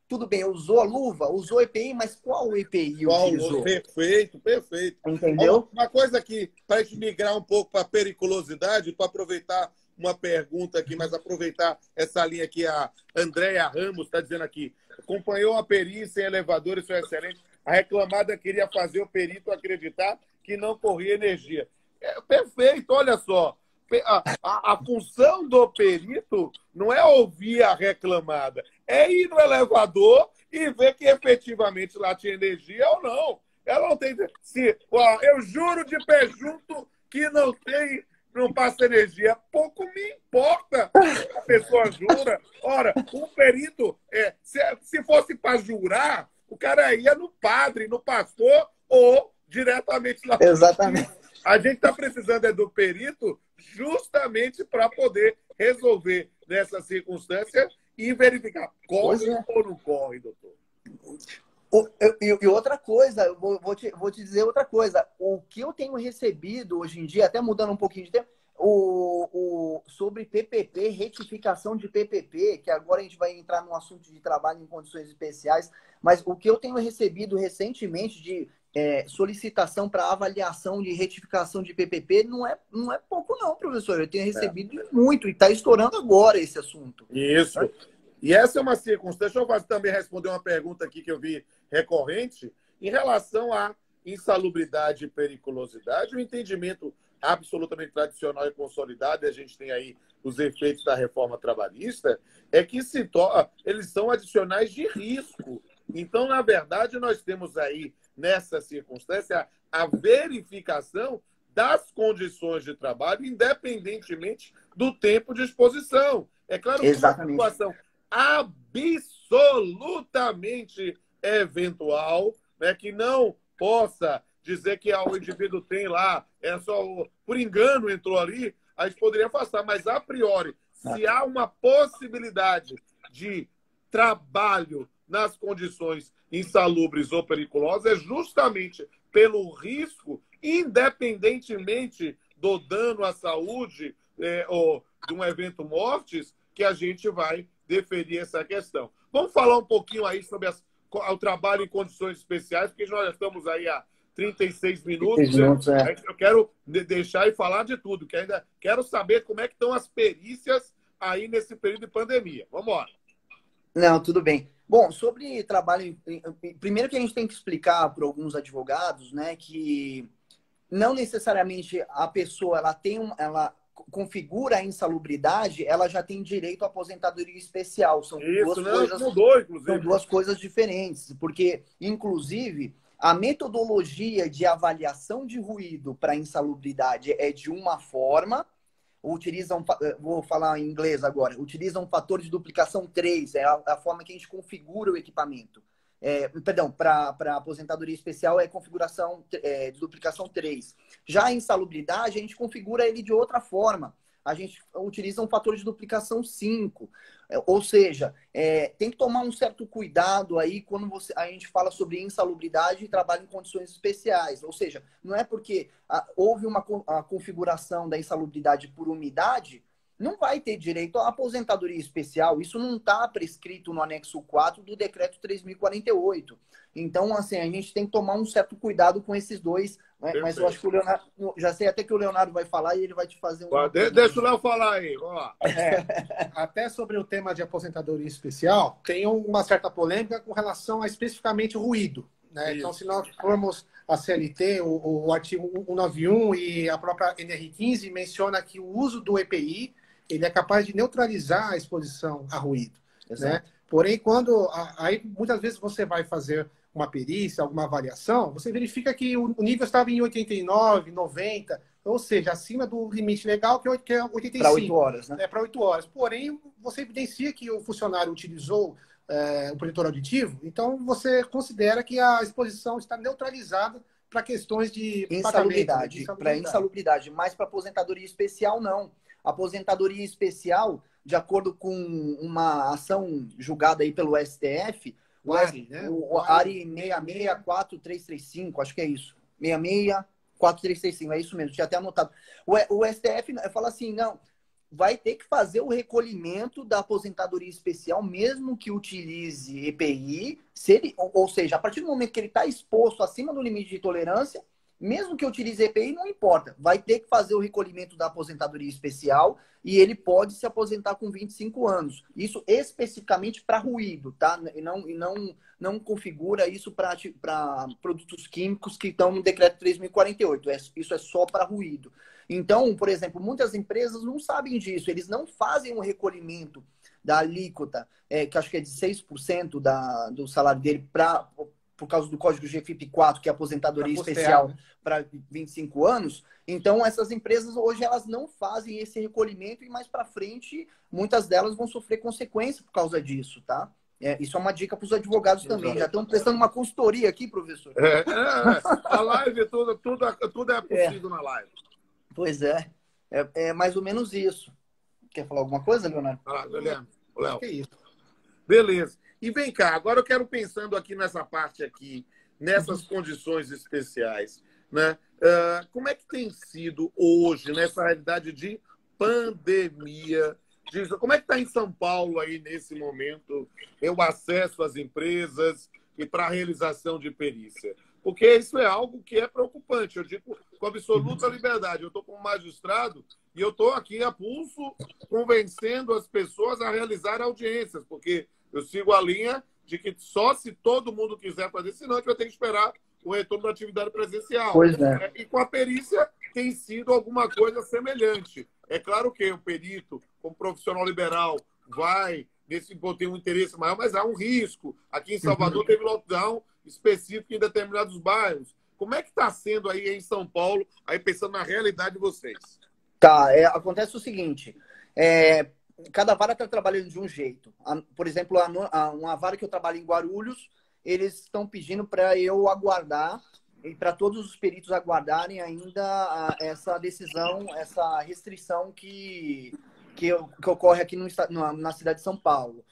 Tudo bem, usou a luva, usou EPI, mas qual EPI utilizou? Perfeito, perfeito. Entendeu? Uma coisa aqui, para a gente migrar um pouco para a periculosidade, para aproveitar uma pergunta aqui, mas aproveitar essa linha que a Andréia Ramos está dizendo aqui. Acompanhou a perícia em elevadores, foi excelente. A reclamada queria fazer o perito acreditar que não corria energia. Perfeito, olha só. A função do perito não é ouvir a reclamada, é ir no elevador e ver que efetivamente lá tinha energia ou não. Ela não tem... eu juro de pé junto que não passa energia. Pouco me importa se a pessoa jura. Ora, um perito, se fosse para jurar, o cara ia no padre, no pastor ou diretamente lá. Exatamente. A gente está precisando do perito justamente para poder resolver nessa circunstância e verificar corre ou não corre, doutor. E outra coisa, eu vou te dizer outra coisa. O que eu tenho recebido hoje em dia, até mudando um pouquinho de tempo, sobre PPP, retificação de PPP, que agora a gente vai entrar num assunto de trabalho em condições especiais, mas o que eu tenho recebido recentemente de solicitação para avaliação de retificação de PPP não é pouco não, professor. Eu tenho recebido muito e está estourando agora esse assunto. Isso. E essa é uma circunstância. Deixa eu também responder uma pergunta aqui que eu vi recorrente em relação à insalubridade e periculosidade. O entendimento absolutamente tradicional e consolidado, e a gente tem aí os efeitos da reforma trabalhista, é que eles são adicionais de risco. Então, na verdade, nós temos aí, nessa circunstância, a verificação das condições de trabalho, independentemente do tempo de exposição. É claro que uma situação absolutamente eventual, né, que não possa dizer que o indivíduo tem lá, só por engano entrou ali, a gente poderia afastar, mas a priori, se há uma possibilidade de trabalho nas condições insalubres ou perigosas, é justamente pelo risco, independentemente do dano à saúde ou de um evento mortis, que a gente vai deferir essa questão. Vamos falar um pouquinho aí sobre o trabalho em condições especiais, porque nós já estamos aí há 36 minutos. Eu quero deixar e falar de tudo, que ainda quero saber como é que estão as perícias aí nesse período de pandemia. Vamos embora. Não, tudo bem. Bom, sobre trabalho... Primeiro que a gente tem que explicar para alguns advogados, né, que não necessariamente a pessoa ela configura a insalubridade, ela já tem direito à aposentadoria especial. São duas coisas diferentes. Porque, inclusive, A metodologia de avaliação de ruído para insalubridade é de uma forma, vou falar em inglês agora, utilizam um fator de duplicação 3, é a forma que a gente configura o equipamento. Perdão, para aposentadoria especial é configuração de duplicação 3. Já a insalubridade, a gente configura ele de outra forma. A gente utiliza um fator de duplicação 5. Ou seja, tem que tomar um certo cuidado aí quando a gente fala sobre insalubridade e trabalho em condições especiais. Ou seja, não é porque houve a configuração da insalubridade por umidade, não vai ter direito à aposentadoria especial. Isso não está prescrito no anexo 4 do decreto 3.048. Então, assim, a gente tem que tomar um certo cuidado com esses dois. Né? Mas eu acho que o Leonardo, já sei até que o Leonardo vai falar e ele vai te fazer um... Deixa o Léo falar aí, vamos lá. Até sobre o tema de aposentadoria especial, tem uma certa polêmica com relação a especificamente o ruído. Né? Então, se nós formos a CLT, o artigo 191 e a própria NR15 menciona que o uso do EPI ele é capaz de neutralizar a exposição a ruído. Né? Porém, aí muitas vezes você vai fazer uma perícia, alguma avaliação, você verifica que o nível estava em 89, 90, ou seja, acima do limite legal, que é 85. Para 8 horas, né? Para 8 horas. Porém, você evidencia que o funcionário utilizou o protetor auditivo, então você considera que a exposição está neutralizada para questões de insalubridade. Para insalubridade, mas para aposentadoria especial, não. Aposentadoria especial, de acordo com uma ação julgada aí pelo STF, o ARI, né? O ARI 664335, acho que é isso. 664335, é isso mesmo, tinha até anotado. O STF fala assim, não, vai ter que fazer o recolhimento da aposentadoria especial, mesmo que utilize EPI, ou seja, a partir do momento que ele está exposto acima do limite de tolerância, mesmo que utilize EPI, não importa. Vai ter que fazer o recolhimento da aposentadoria especial e ele pode se aposentar com 25 anos. Isso especificamente para ruído, tá? E não configura isso para produtos químicos que estão no decreto 3.048. Isso é só para ruído. Então, por exemplo, muitas empresas não sabem disso. Eles não fazem um recolhimento da alíquota, que acho que é de 6% do salário dele por causa do código GFIP4, que é aposentadoria especial, né? Para 25 anos. Então, essas empresas hoje elas não fazem esse recolhimento e mais para frente, muitas delas vão sofrer consequências por causa disso, tá? Isso é uma dica para os advogados também. Já estão prestando uma consultoria aqui, professor. A live, tudo é possível na live. Pois é. É mais ou menos isso. Quer falar alguma coisa, Leonardo? Léo. Que é isso. Beleza. E vem cá, agora eu quero pensando aqui nessa parte aqui, nessas condições especiais, né? Como é que tem sido hoje, nessa realidade de pandemia? Como é que está em São Paulo aí, nesse momento, o acesso às empresas e para a realização de perícia? Porque isso é algo que é preocupante. Eu digo com absoluta liberdade. Eu estou como magistrado e eu estou aqui a pulso convencendo as pessoas a realizar audiências, porque eu sigo a linha de que só se todo mundo quiser fazer, senão a gente vai ter que esperar o retorno da atividade presencial. Pois é. E com a perícia tem sido alguma coisa semelhante. É claro que o perito, como profissional liberal, tem um interesse maior, mas há um risco. Aqui em Salvador teve lockdown específico em determinados bairros. Como é que está sendo aí em São Paulo, aí pensando na realidade de vocês? Tá, acontece o seguinte, cada vara está trabalhando de um jeito. Por exemplo, uma vara que eu trabalho em Guarulhos, eles estão pedindo para eu aguardar e para todos os peritos aguardarem ainda essa decisão, essa restrição que ocorre aqui na cidade de São Paulo.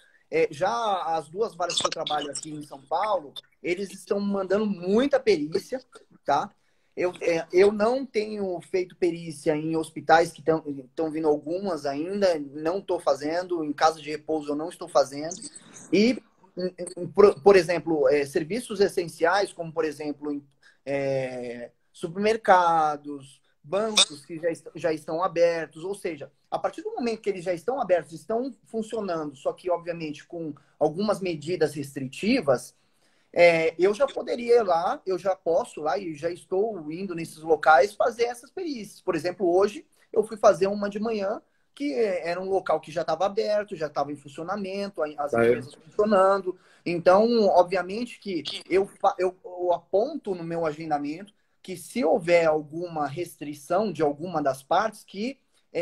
Já as duas varas que eu trabalho aqui em São Paulo, eles estão mandando muita perícia, tá? Eu não tenho feito perícia em hospitais que estão vindo algumas ainda, não estou fazendo, em casa de repouso eu não estou fazendo. E, por exemplo, serviços essenciais, como, por exemplo, supermercados, bancos que já estão abertos, ou seja, a partir do momento que eles já estão abertos, estão funcionando, só que, obviamente, com algumas medidas restritivas, eu já poderia ir lá, eu já posso lá e já estou indo nesses locais fazer essas perícias. Por exemplo, hoje eu fui fazer uma de manhã, que era um local que já estava aberto, já estava em funcionamento, as empresas funcionando. Então, obviamente que eu aponto no meu agendamento que se houver alguma restrição de alguma das partes, que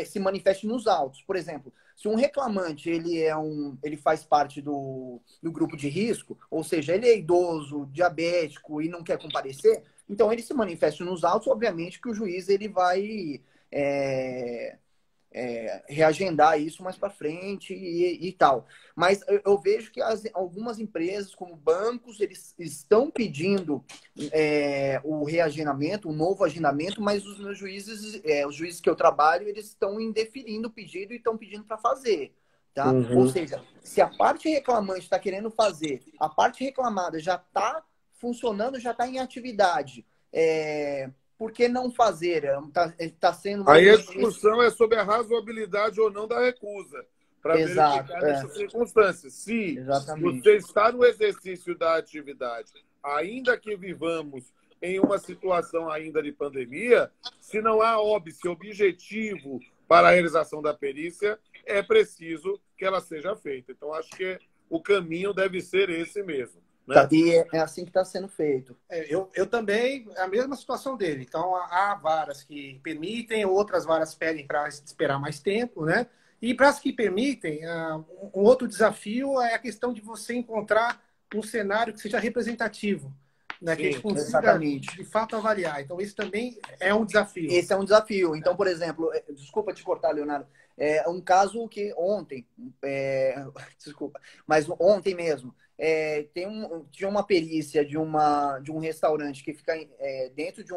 se manifeste nos autos. Por exemplo, se um reclamante ele faz parte do grupo de risco, ou seja, ele é idoso, diabético e não quer comparecer, então ele se manifeste nos autos, obviamente que o juiz ele vai reagendar isso mais para frente e tal. Mas eu vejo que algumas empresas, como bancos, eles estão pedindo o reagendamento, o novo agendamento, mas os meus juízes, os juízes que eu trabalho, eles estão indeferindo o pedido e estão pedindo para fazer. Tá? Uhum. Ou seja, se a parte reclamante está querendo fazer, a parte reclamada já está funcionando, já está em atividade, por que não fazer? Tá sendo Aí a discussão é sobre a razoabilidade ou não da recusa, para verificar nessas circunstâncias. Se você está no exercício da atividade, ainda que vivamos em uma situação ainda de pandemia, se não há óbice objetivo para a realização da perícia, é preciso que ela seja feita. Então, acho que o caminho deve ser esse mesmo. Né? E é assim que está sendo feito. Eu também, a mesma situação dele. Então, há varas que permitem, outras varas pedem para esperar mais tempo, né? E para as que permitem, um outro desafio é a questão de você encontrar um cenário que seja representativo, né? Que a gente consiga, de fato, avaliar. Então, isso também é um desafio. Esse é um desafio. Então, por exemplo, desculpa te cortar, Leonardo, um caso que ontem, desculpa, mas ontem mesmo, tinha uma perícia de um restaurante que fica dentro de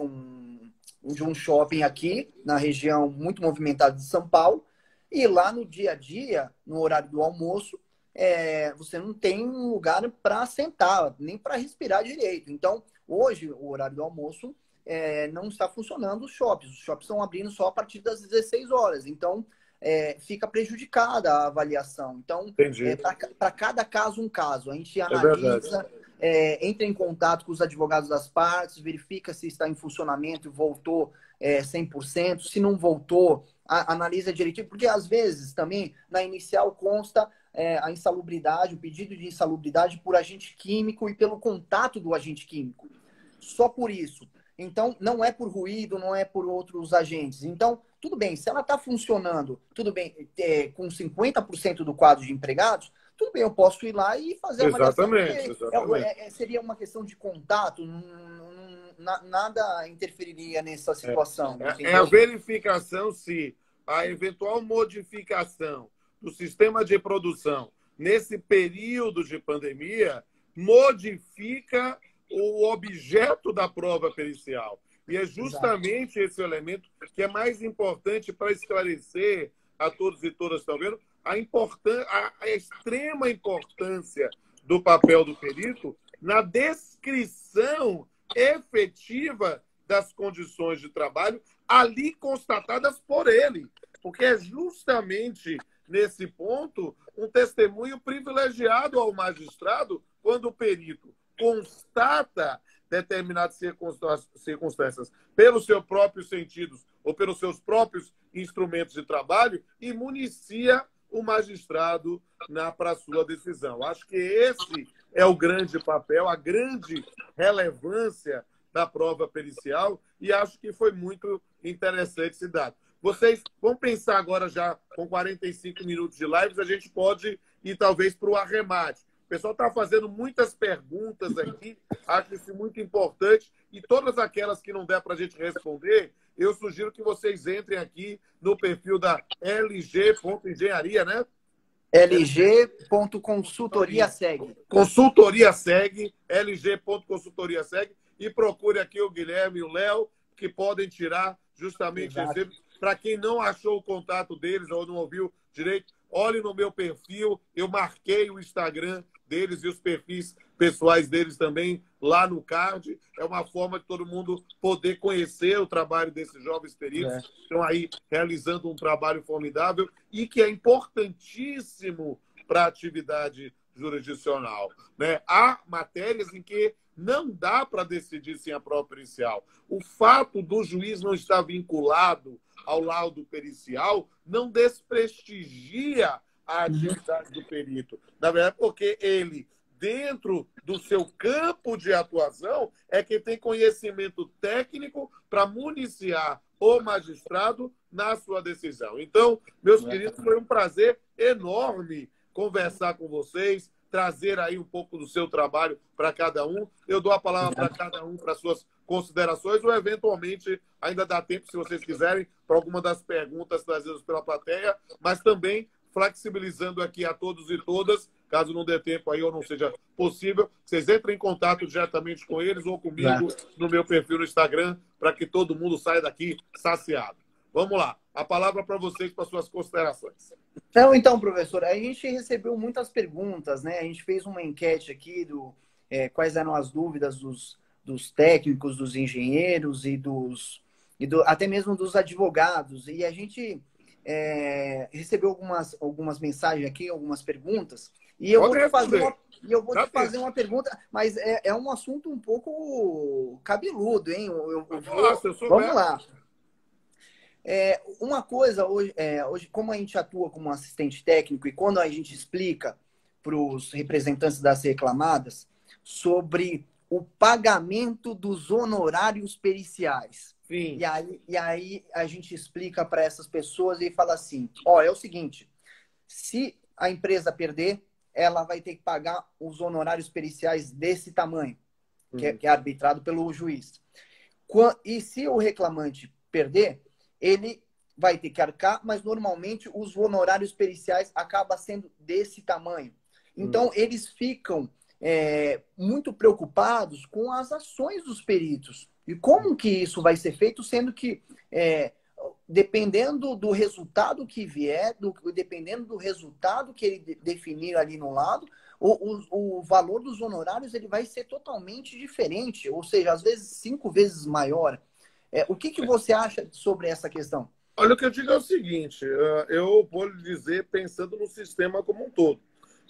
um shopping aqui, na região muito movimentada de São Paulo, e lá no dia a dia, no horário do almoço, você não tem um lugar para sentar, nem para respirar direito. Então, hoje, o horário do almoço não está funcionando os shoppings. Os shoppings estão abrindo só a partir das 16 horas. Então, fica prejudicada a avaliação. Então, para cada caso, um caso. A gente analisa, entra em contato com os advogados das partes, verifica se está em funcionamento e voltou 100%. Se não voltou, analisa direitinho. Porque, às vezes, também, na inicial consta a insalubridade, o pedido de insalubridade por agente químico e pelo contato do agente químico. Só por isso. Então, não é por ruído, não é por outros agentes. Então, tudo bem, se ela está funcionando, tudo bem, com 50% do quadro de empregados, tudo bem, eu posso ir lá e fazer a avaliação. Exatamente. Seria uma questão de contato, nada interferiria nessa situação. É a verificação se a eventual modificação do sistema de produção nesse período de pandemia modifica o objeto da prova pericial. E é justamente esse elemento que é mais importante para esclarecer a todos e todas que estão vendo a extrema importância do papel do perito na descrição efetiva das condições de trabalho ali constatadas por ele. Porque é justamente nesse ponto um testemunho privilegiado ao magistrado quando o perito constata determinadas circunstâncias pelos seus próprios sentidos ou pelos seus próprios instrumentos de trabalho e municia o magistrado para a sua decisão. Acho que esse é o grande papel, a grande relevância da prova pericial e acho que foi muito interessante esse dado. Vocês vão pensar agora já com 45 minutos de lives, a gente pode ir talvez para o arremate. O pessoal está fazendo muitas perguntas aqui, acho isso muito importante. E todas aquelas que não der para a gente responder, eu sugiro que vocês entrem aqui no perfil da LG.engenharia, né? LG.consultoria-seg. Consultoria-seg, LG.consultoria-seg. E procure aqui o Guilherme e o Léo, que podem tirar justamente esse. Para quem não achou o contato deles ou não ouviu direito, olhe no meu perfil, eu marquei o Instagram deles e os perfis pessoais deles também lá no card. É uma forma de todo mundo poder conhecer o trabalho desses jovens peritos que estão aí realizando um trabalho formidável e que é importantíssimo para a atividade jurisdicional. Né? Há matérias em que não dá para decidir sem a prova pericial. O fato do juiz não estar vinculado ao laudo pericial não desprestigia a atividade do perito. Na verdade, porque ele, dentro do seu campo de atuação, é que tem conhecimento técnico para municiar o magistrado na sua decisão. Então, meus queridos, foi um prazer enorme conversar com vocês, trazer aí um pouco do seu trabalho para cada um. Eu dou a palavra para cada um para suas considerações ou, eventualmente, ainda dá tempo, se vocês quiserem, para alguma das perguntas trazidas pela plateia, mas também flexibilizando aqui a todos e todas, caso não dê tempo aí ou não seja possível, vocês entrem em contato diretamente com eles ou comigo no meu perfil no Instagram, para que todo mundo saia daqui saciado. Vamos lá. A palavra para vocês, para suas considerações. Então, professor, a gente recebeu muitas perguntas, né? A gente fez uma enquete aqui quais eram as dúvidas dos técnicos, dos engenheiros até mesmo dos advogados. E a gente recebeu algumas mensagens aqui, algumas perguntas. E eu vou te fazer uma pergunta, mas é um assunto um pouco cabeludo, hein? Vamos lá. Uma coisa, hoje, como a gente atua como assistente técnico e quando a gente explica para os representantes das reclamadas sobre o pagamento dos honorários periciais. Sim. E aí a gente explica para essas pessoas e fala assim, é o seguinte, se a empresa perder, ela vai ter que pagar os honorários periciais desse tamanho, que é arbitrado pelo juiz. E se o reclamante perder, ele vai ter que arcar, mas normalmente os honorários periciais acabam sendo desse tamanho. Então, eles ficam muito preocupados com as ações dos peritos. E como que isso vai ser feito, sendo que, dependendo do resultado que vier, dependendo do resultado que ele definir ali no lado, o valor dos honorários ele vai ser totalmente diferente, ou seja, às vezes 5 vezes maior. O que você acha sobre essa questão? Olha, o que eu digo é o seguinte, eu vou lhe dizer pensando no sistema como um todo.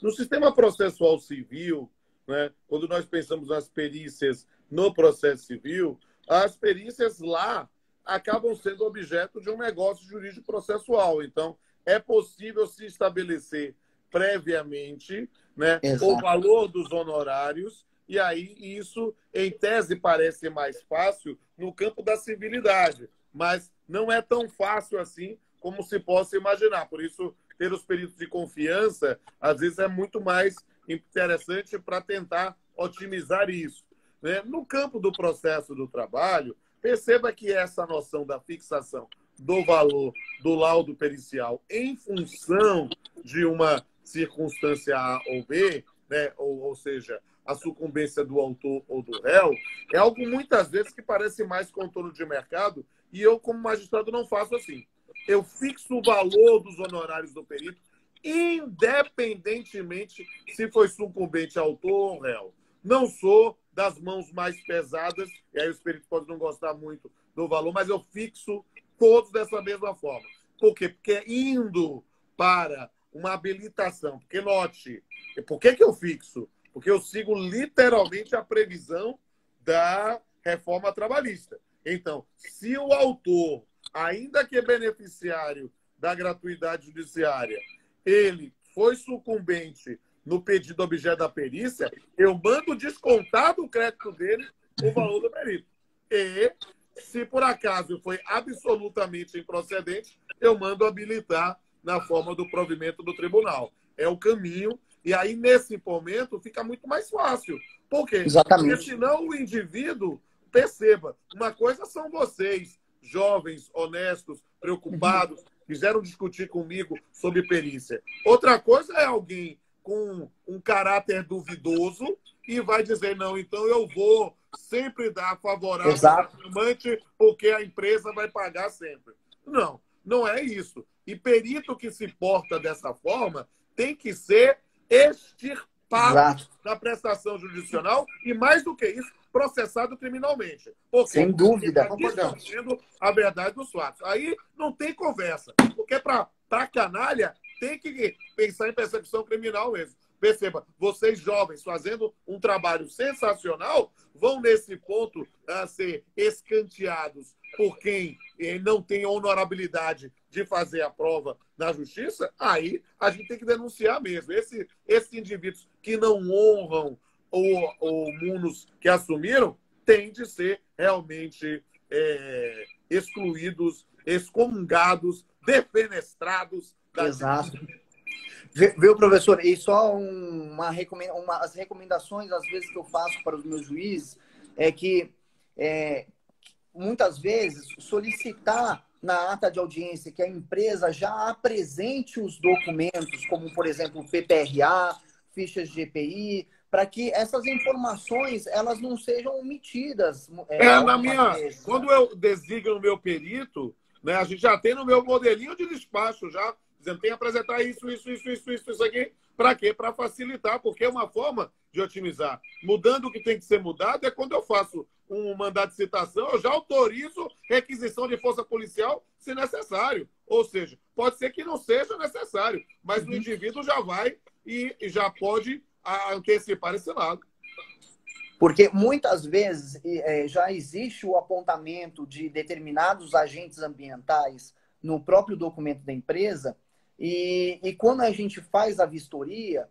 No sistema processual civil, né, quando nós pensamos nas perícias no processo civil, as perícias lá acabam sendo objeto de um negócio jurídico processual. Então, é possível se estabelecer previamente, né, o valor dos honorários, e aí isso, em tese, parece mais fácil no campo da civilidade, mas não é tão fácil assim como se possa imaginar. Por isso, ter os peritos de confiança, às vezes, é muito mais interessante para tentar otimizar isso, né? No campo do processo do trabalho, perceba que essa noção da fixação do valor do laudo pericial em função de uma circunstância A ou B, né? ou seja, a sucumbência do autor ou do réu, é algo muitas vezes que parece mais contorno de mercado e eu, como magistrado, não faço assim. Eu fixo o valor dos honorários do perito independentemente se foi sucumbente autor ou réu. Não sou das mãos mais pesadas, e aí os peritos podem não gostar muito do valor, mas eu fixo todos dessa mesma forma. Por quê? Porque indo para uma habilitação, porque note, por que eu fixo? Porque eu sigo literalmente a previsão da reforma trabalhista. Então, se o autor, ainda que beneficiário da gratuidade judiciária, ele foi sucumbente no pedido objeto da perícia, eu mando descontar do crédito dele o valor do perito. E, se por acaso foi absolutamente improcedente, eu mando habilitar na forma do provimento do tribunal. É o caminho. E aí, nesse momento, fica muito mais fácil. Por quê? Exatamente. Porque senão o indivíduo, perceba, uma coisa são vocês, jovens, honestos, preocupados, quiseram discutir comigo sobre perícia. Outra coisa é alguém com um caráter duvidoso e vai dizer, não, então eu vou sempre dar favorável ao reclamante porque a empresa vai pagar sempre. Não, não é isso. E perito que se porta dessa forma tem que ser extirpado da prestação judicional e, mais do que isso, processado criminalmente. Porque sem dúvida. Está distorcendo a verdade dos fatos. Aí não tem conversa. Porque para canalha tem que pensar em persecução criminal mesmo. Perceba, vocês jovens fazendo um trabalho sensacional vão nesse ponto ser escanteados por quem não tem honorabilidade de fazer a prova na justiça, aí a gente tem que denunciar mesmo. Esses indivíduos que não honram o munus que assumiram têm de ser realmente excluídos, excomungados, defenestrados. Exato. Viu, professor? E só as recomendações, às vezes, que eu faço para os meus juízes é que, muitas vezes, solicitar na ata de audiência que a empresa já apresente os documentos, como, por exemplo, o PPRA, fichas de GPI, para que essas informações elas não sejam omitidas. Quando eu designo o meu perito, né, a gente já tem no meu modelinho de despacho já, dizendo tem que apresentar isso aqui. Para quê? Para facilitar, porque é uma forma de otimizar. Mudando o que tem que ser mudado é quando eu faço um mandado de citação, eu já autorizo requisição de força policial se necessário. Ou seja, pode ser que não seja necessário, mas o indivíduo já vai e já pode antecipar esse lado. Porque muitas vezes já existe o apontamento de determinados agentes ambientais no próprio documento da empresa e quando a gente faz a vistoria,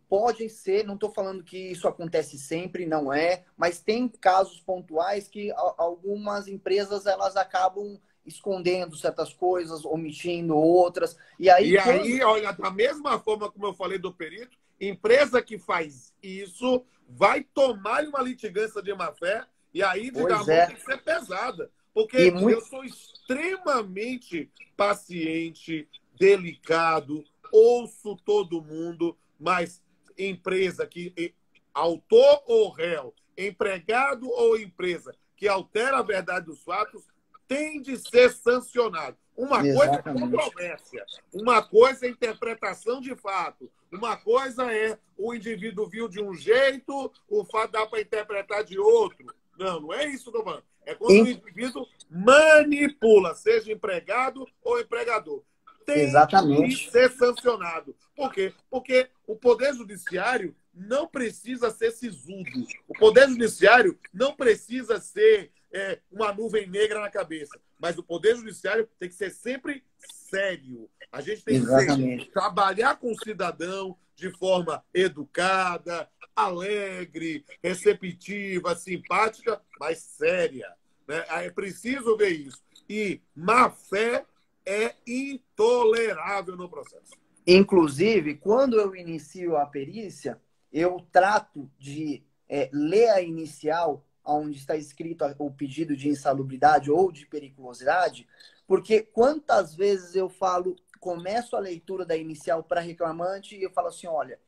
pode ser, não estou falando que isso acontece sempre, não é, mas tem casos pontuais que algumas empresas elas acabam escondendo certas coisas, omitindo outras. E aí, olha, da mesma forma como eu falei do perito, empresa que faz isso vai tomar uma litigância de má-fé e aí tem que ser pesada. Porque eu sou extremamente paciente, delicado, ouço todo mundo, mas empresa que, autor ou réu, empregado ou empresa que altera a verdade dos fatos, tem de ser sancionado. Uma coisa é controvérsia, uma coisa é interpretação de fato, uma coisa é o indivíduo viu de um jeito, o fato dá para interpretar de outro. Não é isso que eu tô falando. É quando o indivíduo manipula, seja empregado ou empregador. Tem que ser sancionado. Por quê? Porque o Poder Judiciário não precisa ser sisudo. O Poder Judiciário não precisa ser uma nuvem negra na cabeça. Mas o Poder Judiciário tem que ser sempre sério. A gente tem que trabalhar com o cidadão de forma educada, alegre, receptiva, simpática, mas séria. Né? É preciso ver isso. E má-fé é intolerável no processo. Inclusive, quando eu inicio a perícia, eu trato de ler a inicial, onde está escrito o pedido de insalubridade ou de periculosidade, porque quantas vezes eu começo a leitura da inicial para reclamante e eu falo assim, olha,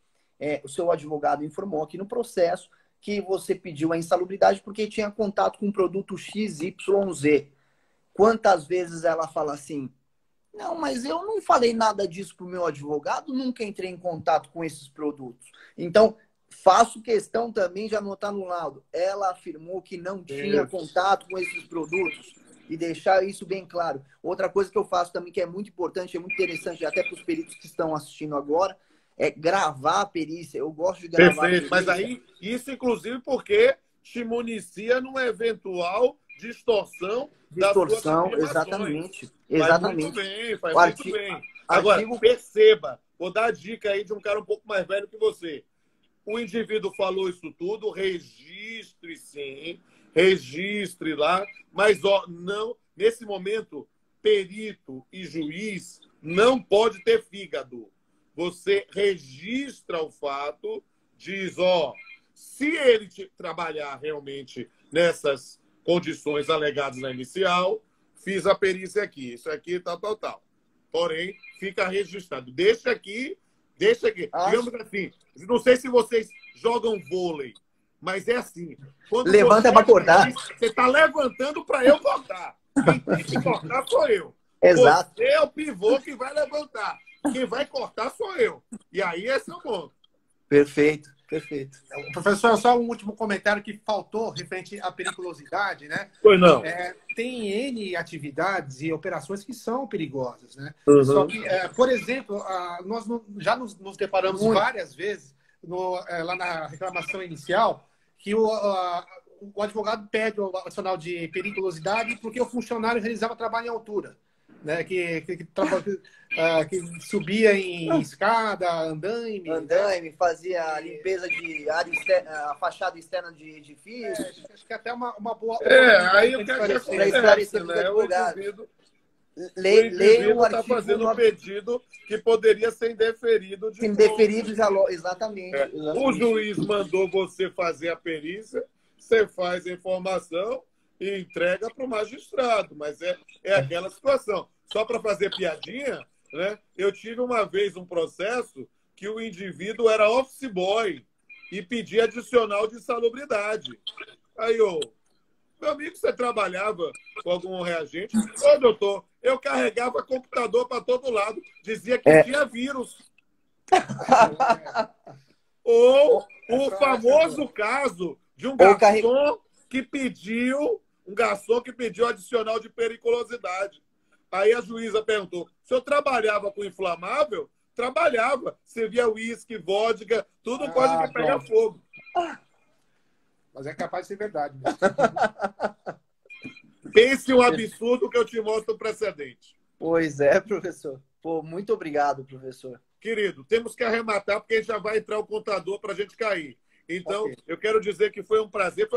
o seu advogado informou aqui no processo que você pediu a insalubridade porque tinha contato com o produto XYZ. Quantas vezes ela fala assim, não, mas eu não falei nada disso para o meu advogado, nunca entrei em contato com esses produtos. Então, faço questão também de anotar no laudo. Ela afirmou que não tinha contato com esses produtos e deixar isso bem claro. Outra coisa que eu faço também, que é muito importante, é muito interessante, até para os peritos que estão assistindo agora, é gravar a perícia. Eu gosto de gravar a perícia. Mas aí, isso inclusive porque te municia numa eventual distorção das suas exatamente. Faz muito bem. Agora, perceba, vou dar a dica aí de um cara um pouco mais velho que você. O indivíduo falou isso tudo, registre sim, registre lá, mas não, nesse momento, perito e juiz não pode ter fígado. Você registra o fato, diz, se ele trabalhar realmente nessas condições alegadas na inicial, fiz a perícia aqui, isso aqui, tal. Porém, fica registrado. Deixa aqui. Digamos assim, não sei se vocês jogam vôlei, mas é assim. Quando levanta para cortar. Você está levantando para eu cortar. Quem tem que cortar sou eu. Exato. Você é o pivô que vai levantar. Quem vai cortar sou eu. E aí esse é o ponto. Perfeito. Professor, só um último comentário que faltou referente à periculosidade, né? Pois não. Tem N atividades e operações que são perigosas, né? Uhum. Só que, por exemplo, nós já nos deparamos várias vezes lá na reclamação inicial que o advogado pede o adicional de periculosidade porque o funcionário realizava trabalho em altura, né? Que subia em escada, andaime. Andaime, fazia a limpeza de área externa, a fachada externa de edifícios. Acho que é até uma boa. Aí o que acontece, né? O indivíduo está fazendo um pedido que poderia ser indeferido. Indeferido, exatamente. O juiz mandou você fazer a perícia, você faz a informação e entrega para o magistrado, mas é aquela situação. Só para fazer piadinha, né? Eu tive uma vez um processo que o indivíduo era office boy e pedia adicional de insalubridade. Aí meu amigo, você trabalhava com algum reagente? Ô, doutor, eu carregava computador para todo lado, dizia que tinha vírus. Ou o famoso caso de um garçom que pediu adicional de periculosidade. Aí a juíza perguntou, o senhor trabalhava com inflamável? Trabalhava. Você via uísque, vodka, tudo pode pegar fogo. Mas é capaz de ser verdade. Pense um absurdo que eu te mostro o precedente. Pois é, professor. Pô, muito obrigado, professor. Querido, temos que arrematar porque já vai entrar o contador para a gente cair. Então, eu quero dizer que foi um prazer,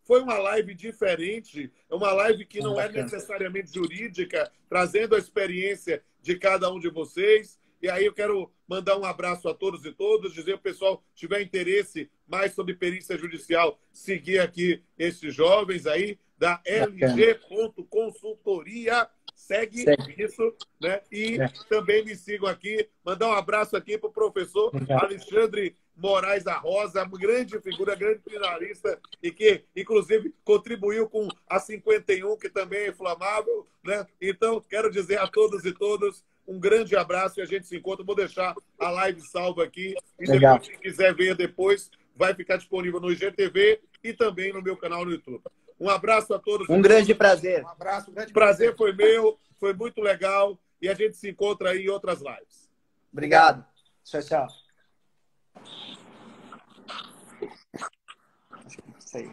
foi uma live diferente, uma live que não é necessariamente jurídica, trazendo a experiência de cada um de vocês. E aí eu quero mandar um abraço a todos e todas, dizer ao pessoal, se tiver interesse mais sobre perícia judicial, seguir aqui esses jovens aí, da LG.consultoria, segue isso, né? E também me sigam aqui, mandar um abraço aqui para o professor Alexandre Moraes da Rosa, grande figura, grande criminalista, e que, inclusive, contribuiu com a 51, que também é inflamável, né? Então, quero dizer a todos e todas um grande abraço e a gente se encontra. Vou deixar a live salva aqui. E depois, quem quiser ver depois, vai ficar disponível no IGTV e também no meu canal no YouTube. Um abraço a todos. Um grande prazer. Um abraço, um grande prazer foi meu, foi muito legal e a gente se encontra aí em outras lives. Obrigado. Tchau, tchau. Isso aí.